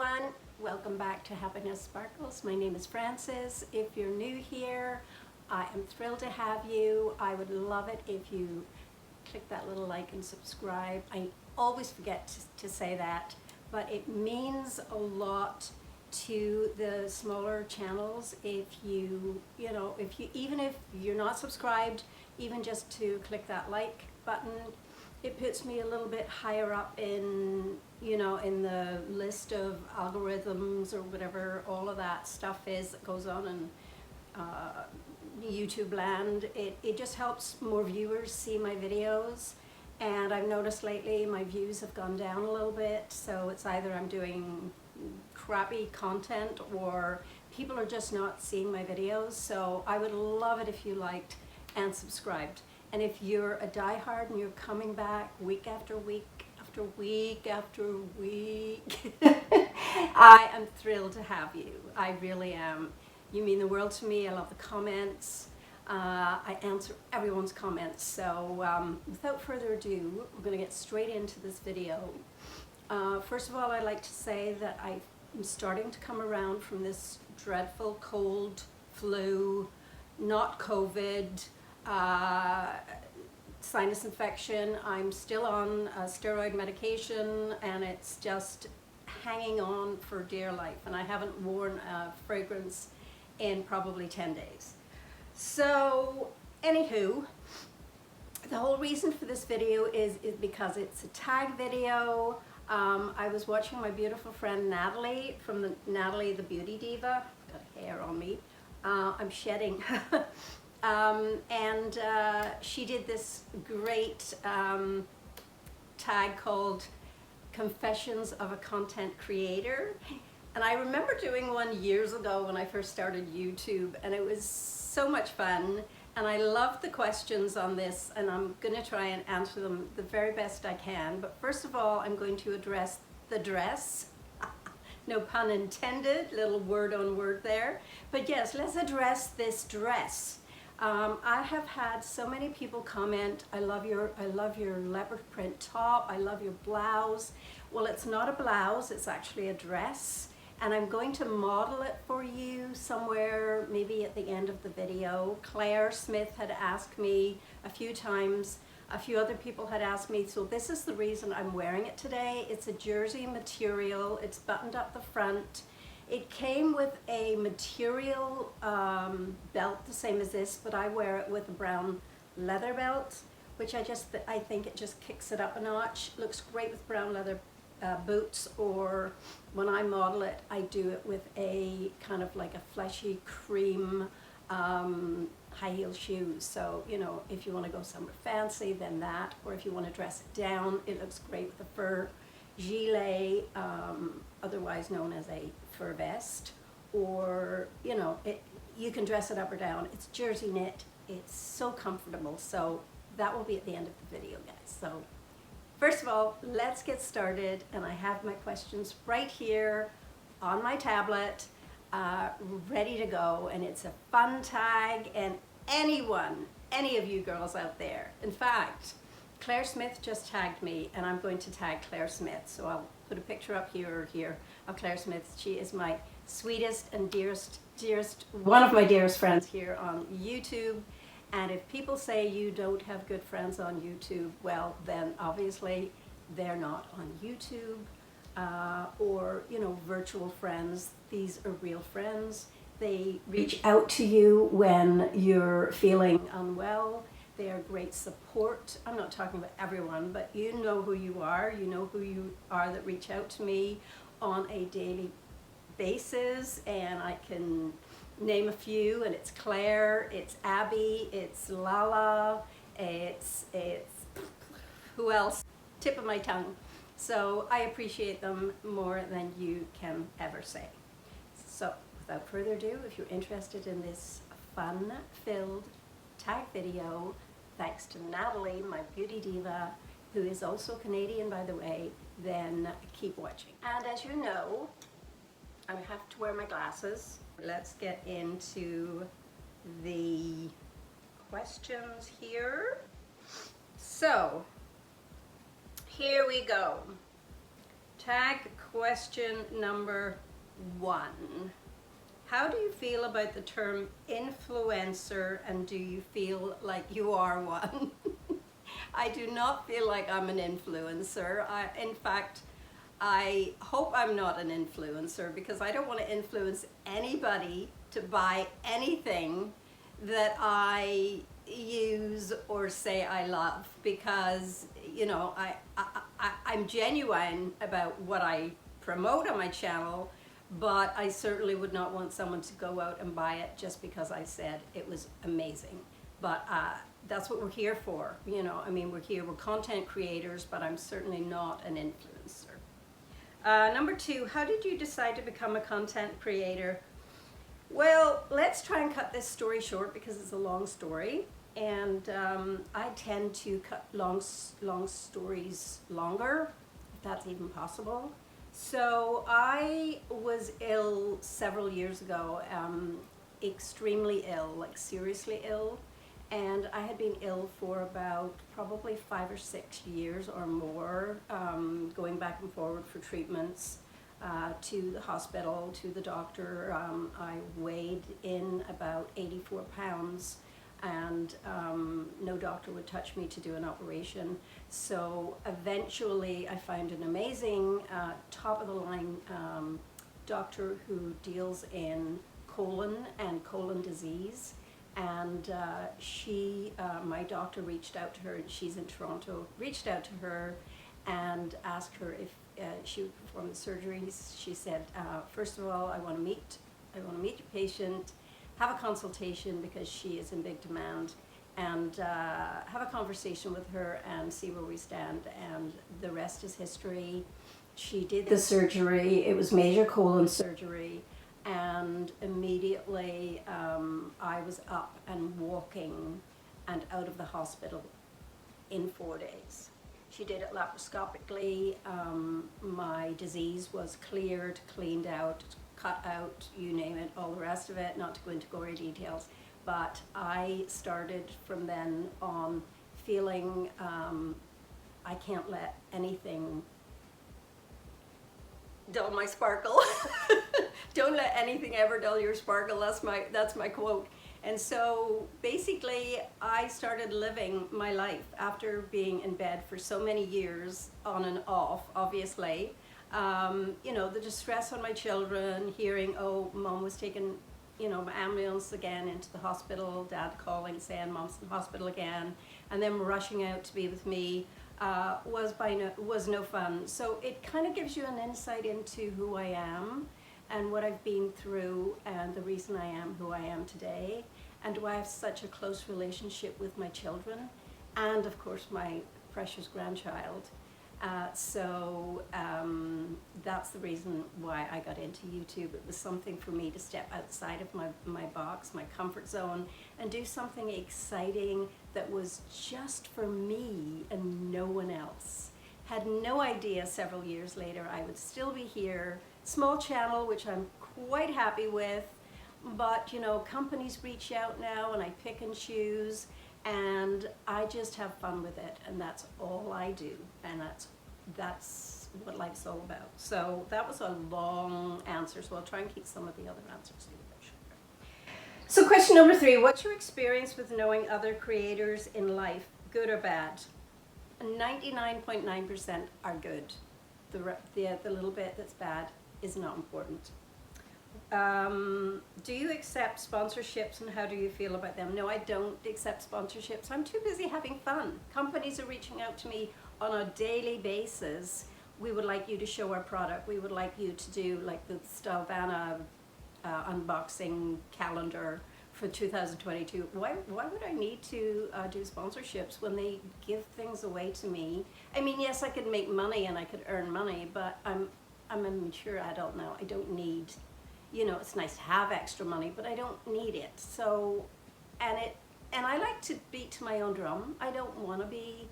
everyone, welcome back to Happiness Sparkles. My name is Frances. If you're new here, I am thrilled to have you. I would love it if you click that little like and subscribe. I always forget to say that, but it means a lot to the smaller channels if you even if you're not subscribed, even just to click that like button, it puts me a little bit higher up in the list of algorithms or whatever all of that stuff is that goes on in YouTube land. It just helps more viewers see my videos, and I've noticed lately my views have gone down a little bit, so it's either I'm doing crappy content or people are just not seeing my videos. So I would love it if you liked and subscribed. And if you're a diehard and you're coming back week after week after week after week, I am thrilled to have you. I really am. You mean the world to me. I love the comments. I answer everyone's comments. So without further ado, we're going to get straight into this video. First of all, I'd like to say that I'm starting to come around from this dreadful cold, flu, not COVID, sinus infection. I'm still on steroid medication, and it's just hanging on for dear life, and I haven't worn a fragrance in probably 10 days. So anywho, the whole reason for this video is because it's a tag video. I was watching my beautiful friend Nathalie from Nathalie the Beauty Diva. Got hair on me. I'm shedding. And she did this great tag called Confessions of a Content Creator. And I remember doing one years ago when I first started YouTube, and it was so much fun. And I love the questions on this, and I'm going to try and answer them the very best I can. But first of all, I'm going to address the dress. No pun intended, little word on word there. But yes, let's address this dress. I have had so many people comment, I love your leopard print top, I love your blouse. Well, it's not a blouse, it's actually a dress. And I'm going to model it for you somewhere, maybe at the end of the video. Clare Smith had asked me a few times, a few other people had asked me, so this is the reason I'm wearing it today. It's a jersey material, it's buttoned up the front. It came with a material belt, the same as this, but I wear it with a brown leather belt, which I think it just kicks it up a notch. Looks great with brown leather boots, or when I model it, I do it with a kind of like a fleshy cream high heel shoes. So, if you want to go somewhere fancy, then that, or if you want to dress it down, it looks great with a fur gilet, otherwise known as a fur vest, or you can dress it up or down. It's jersey knit, it's so comfortable. So that will be at the end of the video, guys. So first of all, let's get started, and I have my questions right here on my tablet, ready to go. And it's a fun tag, and any of you girls out there, in fact, Clare Smith just tagged me, and I'm going to tag Clare Smith. So I'll put a picture up here or here of Clare Smith. She is my sweetest and dearest, one of my dearest friends here on YouTube. And if people say you don't have good friends on YouTube, well, then obviously they're not on YouTube or, virtual friends. These are real friends. They reach out to you when you're feeling unwell. They are great support. I'm not talking about everyone, but you know who you are. You know who you are that reach out to me on a daily basis, and I can name a few, and it's Claire, it's Abby, it's Lala, it's who else? Tip of my tongue. So I appreciate them more than you can ever say. So without further ado, if you're interested in this fun-filled tag video, thanks to Nathalie, my beauty diva, who is also Canadian, by the way, then keep watching. And as you know, I have to wear my glasses. Let's get into the questions here. So, here we go. Tag question number 1. How do you feel about the term influencer, and do you feel like you are one? I do not feel like I'm an influencer. In fact, I hope I'm not an influencer, because I don't want to influence anybody to buy anything that I use or say I love, because, you know, I'm genuine about what I promote on my channel, but I certainly would not want someone to go out and buy it just because I said it was amazing. But that's what we're here for, you know. I mean, we're content creators, but I'm certainly not an influencer. Number 2, how did you decide to become a content creator? Well, let's try and cut this story short, because it's a long story, and I tend to cut long stories longer, if that's even possible. So I was ill several years ago, extremely ill, like seriously ill, and I had been ill for about probably 5 or 6 years or more, going back and forward for treatments, to the hospital, to the doctor. I weighed in about 84 pounds, and no doctor would touch me to do an operation. So eventually I found an amazing top of the line doctor who deals in colon and colon disease, and my doctor reached out to her, and she's in Toronto, reached out to her and asked her if she would perform the surgery. She said, first of all, I want to meet your patient, have a consultation, because she is in big demand, and have a conversation with her and see where we stand, and the rest is history. She did the surgery. It was major colon surgery, and immediately I was up and walking and out of the hospital in 4 days. She did it laparoscopically. My disease was cleared, cleaned out, cut out, you name it, all the rest of it, not to go into gory details. But I started from then on feeling I can't let anything dull my sparkle. Don't let anything ever dull your sparkle. That's my quote. And so basically I started living my life after being in bed for so many years, on and off, obviously. You know, the distress on my children, hearing, oh, mom was taken, you know, my ambulance again into the hospital, dad calling saying mom's in the hospital again, and them rushing out to be with me, was no fun. So it kind of gives you an insight into who I am and what I've been through, and the reason I am who I am today, and why I have such a close relationship with my children, and of course my precious grandchild. So that's the reason why I got into YouTube. It was something for me to step outside of my box, my comfort zone, and do something exciting that was just for me and no one else. Had no idea several years later I would still be here. Small channel, which I'm quite happy with, but you know, companies reach out now and I pick and choose, and I just have fun with it, and that's all I do, and that's what life's all about. So that was a long answer, so I'll try and keep some of the other answers a little bit shorter. So question number 3, what's your experience with knowing other creators in life, good or bad? 99.9% are good. The little bit that's bad is not important. Do you accept sponsorships, and how do you feel about them? No, I don't accept sponsorships. I'm too busy having fun. Companies are reaching out to me on a daily basis. We would like you to show our product. We would like you to do like the Stelvana unboxing calendar for 2022. Why would I need to do sponsorships when they give things away to me? I mean, yes, I could make money and I could earn money, but I'm a mature adult now. I don't need, you know, it's nice to have extra money, but I don't need it. So, and I like to beat to my own drum. I don't want to be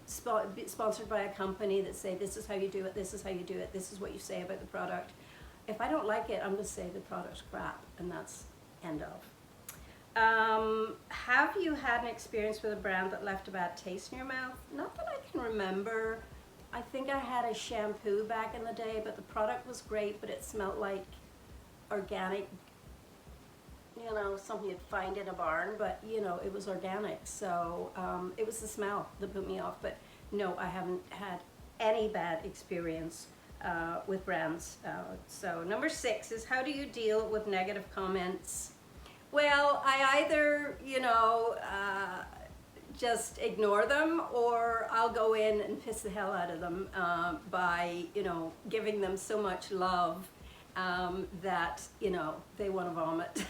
sponsored by a company that say, this is how you do it, this is how you do it, this is what you say about the product. If I don't like it, I'm going to say the product's crap, and that's end of. Have you had an experience with a brand that left a bad taste in your mouth? Not that I can remember. I think I had a shampoo back in the day, but the product was great, but it smelled like organic, you know, something you'd find in a barn, but you know, it was organic. So it was the smell that put me off. But no, I haven't had any bad experience with brands. So number 6 is, how do you deal with negative comments? Well, I either, you know, just ignore them, or I'll go in and piss the hell out of them by, you know, giving them so much love that, you know, they want to vomit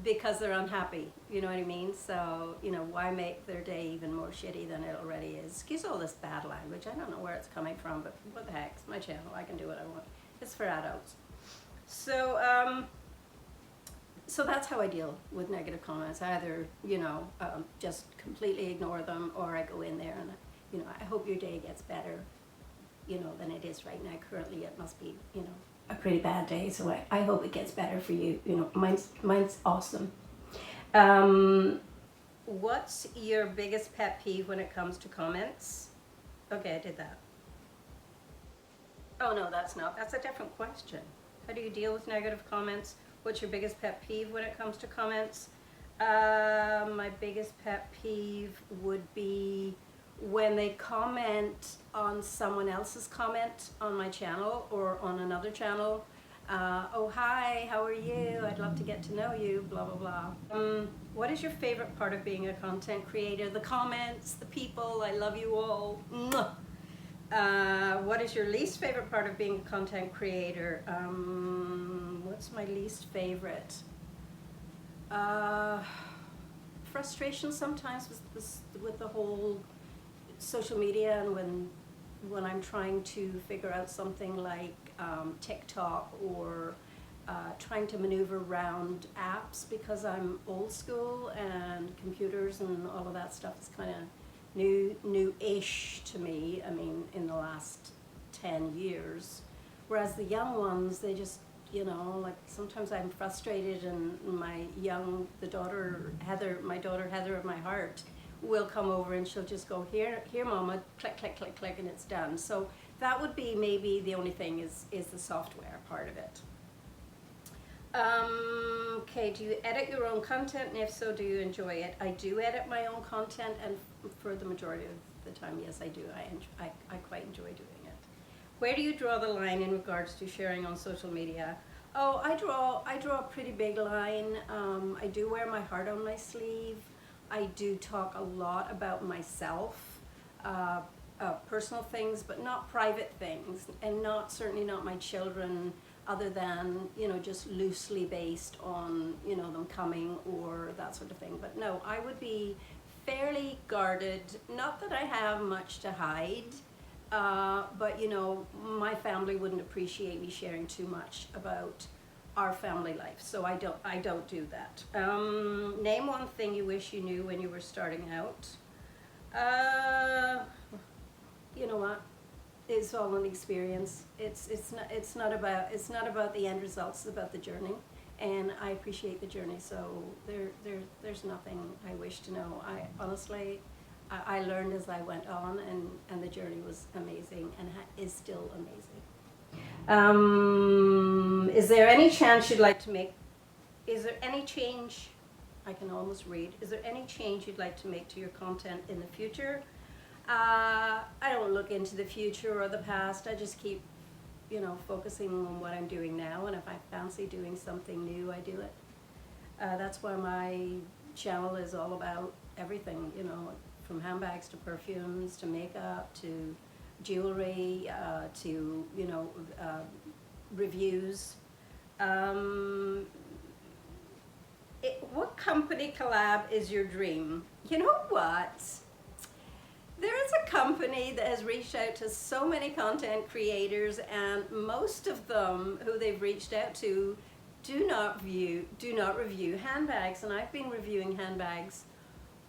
because they're unhappy, you know what I mean? So, you know, why make their day even more shitty than it already is? Excuse all this bad language. I don't know where it's coming from, but what the heck, it's my channel. I can do what I want. It's for adults. So, so that's how I deal with negative comments. I either, you know, just completely ignore them, or I go in there and, you know, I hope your day gets better, you know, than it is right now. Currently, it must be, you know, a pretty bad day. So I hope it gets better for you. You know, mine's awesome. What's your biggest pet peeve when it comes to comments? Okay, I did that. Oh no, that's a different question. How do you deal with negative comments? What's your biggest pet peeve when it comes to comments? My biggest pet peeve would be when they comment on someone else's comment on my channel or on another channel. Oh, hi, how are you? I'd love to get to know you, blah, blah, blah. What is your favorite part of being a content creator? The comments, the people, I love you all. What is your least favorite part of being a content creator? What's my least favorite? Frustration sometimes with the whole social media, and when I'm trying to figure out something like TikTok, or trying to maneuver around apps, because I'm old school and computers and all of that stuff is kind of new-ish to me. I mean, in the last 10 years, whereas the young ones, they just, you know, like sometimes I'm frustrated, and my daughter Heather of my heart will come over and she'll just go, here mama, click, click, click, click, and it's done. So that would be maybe the only thing is the software part of it. Okay, do you edit your own content, and if so, do you enjoy it? I do edit my own content, and for the majority of the time, yes, I do. I quite enjoy doing it. Where do you draw the line in regards to sharing on social media? Oh, I draw a pretty big line. I do wear my heart on my sleeve. I do talk a lot about myself, personal things, but not private things, and certainly not my children, other than, you know, just loosely based on, you know, them coming or that sort of thing. But no, I would be fairly guarded. Not that I have much to hide, but you know, my family wouldn't appreciate me sharing too much about our family life, so I don't do that. Name one thing you wish you knew when you were starting out. You know what? It's all an experience. It's not about the end results. It's about the journey, and I appreciate the journey. So there's nothing I wish to know. I honestly, I learned as I went on, and the journey was amazing, and is still amazing. Is there any chance you'd like to make? Is there any change? I can almost read. Is there any change you'd like to make to your content in the future? I don't look into the future or the past. I just keep, you know, focusing on what I'm doing now, and if I fancy doing something new, I do it. That's why my channel is all about everything, you know, from handbags to perfumes to makeup to jewelry to, you know, reviews. What company collab is your dream? You know what? There is a company that has reached out to so many content creators, and most of them who they've reached out to do not review handbags, and I've been reviewing handbags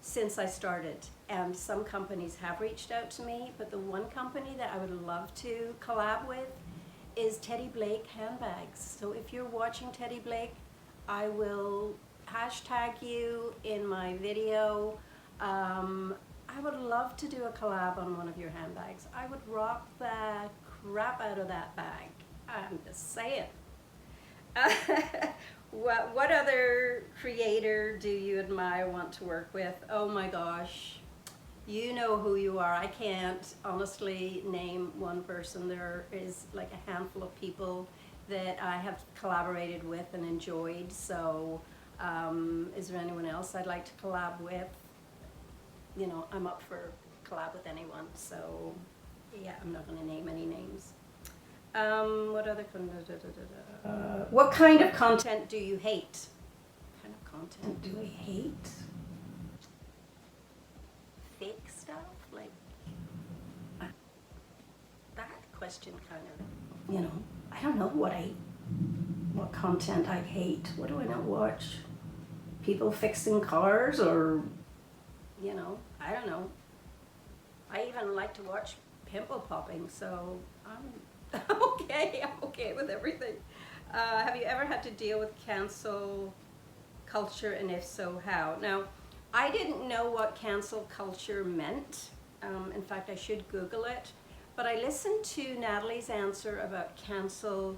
since I started, and some companies have reached out to me, but the one company that I would love to collab with is Teddy Blake handbags. So if you're watching Teddy Blake, I will hashtag you in my video. I would love to do a collab on one of your handbags. I would rock the crap out of that bag. I'm just saying. What other creator do you admire, want to work with? Oh my gosh, you know who you are. I can't honestly name one person. There is like a handful of people that I have collaborated with and enjoyed. So is there anyone else I'd like to collab with? You know, I'm up for collab with anyone. So yeah, I'm not going to name any names. What other what kind of content do you hate? What kind of content do I hate? Fake stuff? Like, that question kind of, you know, I don't know what content I hate. What do I not watch? People fixing cars, or, you know, I don't know. I even like to watch pimple popping, so I'm okay with everything. Have you ever had to deal with cancel culture, and if so, how? Now, I didn't know what cancel culture meant. In fact, I should Google it. But I listened to Nathalie's answer about cancel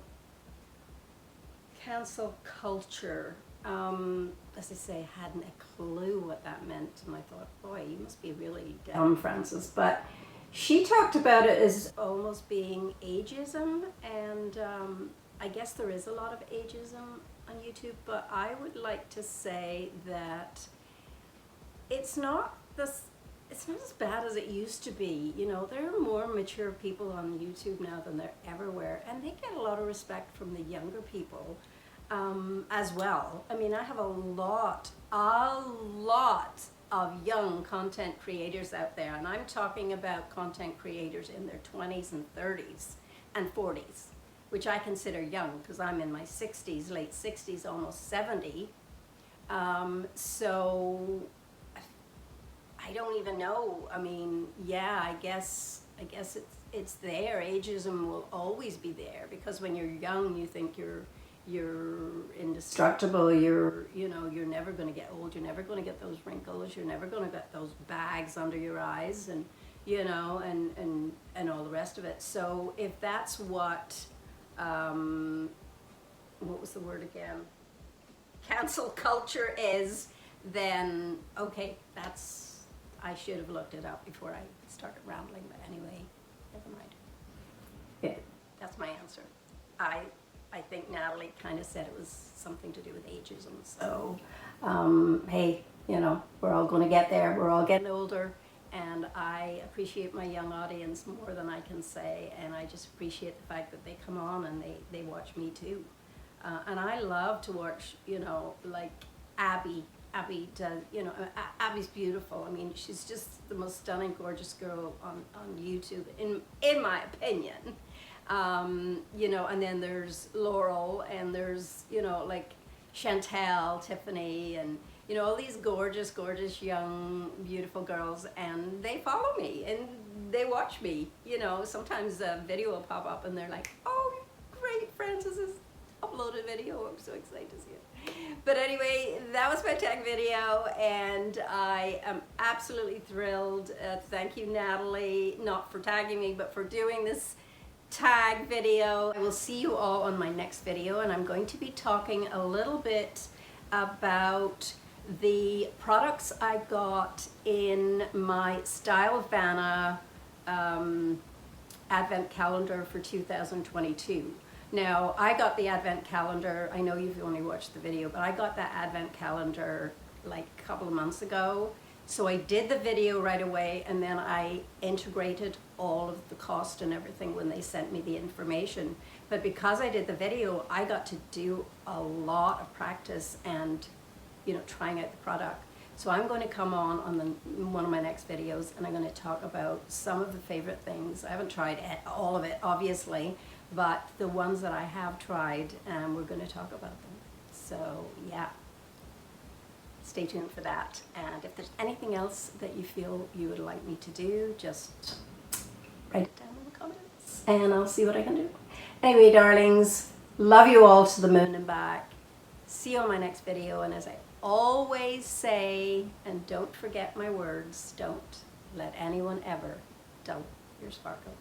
culture. As I say, I hadn't a clue what that meant, and I thought, boy, you must be really dumb, Frances. But she talked about it as almost being ageism, and I guess there is a lot of ageism on YouTube, but I would like to say that it's not as bad as it used to be. You know, there are more mature people on YouTube now than there ever were, and they get a lot of respect from the younger people as well. I mean, I have a lot of young content creators out there, and I'm talking about content creators in their 20s and 30s and 40s, which I consider young because I'm in my 60s, late 60s, almost 70. So I don't even know. I mean, yeah, I guess it's there. Ageism will always be there because when you're young, you think you're indestructible. You're never going to get old. You're never going to get those wrinkles. You're never going to get those bags under your eyes, and you know, and all the rest of it. So if that's what was the word again? Cancel culture is, then okay, I should have looked it up before I started rambling. But anyway, never mind. Yeah, that's my answer. I think Nathalie kind of said it was something to do with ageism. So, hey, you know, we're all going to get there. We're all getting older, and I appreciate my young audience more than I can say, and I just appreciate the fact that they come on and they watch me too. And I love to watch, you know, like Abby. Abby does, you know, Abby's beautiful. I mean, she's just the most stunning, gorgeous girl on YouTube, in my opinion. You know, and then there's Laurel, and there's, you know, like Chantel, Tiffany, and, you know, all these gorgeous, gorgeous, young, beautiful girls, and they follow me, and they watch me. You know, sometimes a video will pop up, and they're like, oh, great, Frances has uploaded a video. I'm so excited to see it. But anyway, that was my tag video, and I am absolutely thrilled. Thank you, Nathalie, not for tagging me, but for doing this tag video. I will see you all on my next video, and I'm going to be talking a little bit about the products I got in my Stylevana advent calendar for 2022. Now, I got the advent calendar, I know you've only watched the video, but I got that advent calendar like a couple of months ago. So I did the video right away, and then I integrated all of the cost and everything when they sent me the information. But because I did the video, I got to do a lot of practice and, you know, trying out the product. So I'm going to come on one of my next videos, and I'm going to talk about some of the favorite things. I haven't tried all of it, obviously, but the ones that I have tried, and we're going to talk about them. So yeah, stay tuned for that. And if there's anything else that you feel you would like me to do, just write it down in the comments, and I'll see what I can do. Anyway, darlings, love you all to the moon and back. See you on my next video, and as I always say, and don't forget my words, don't let anyone ever dull your sparkle.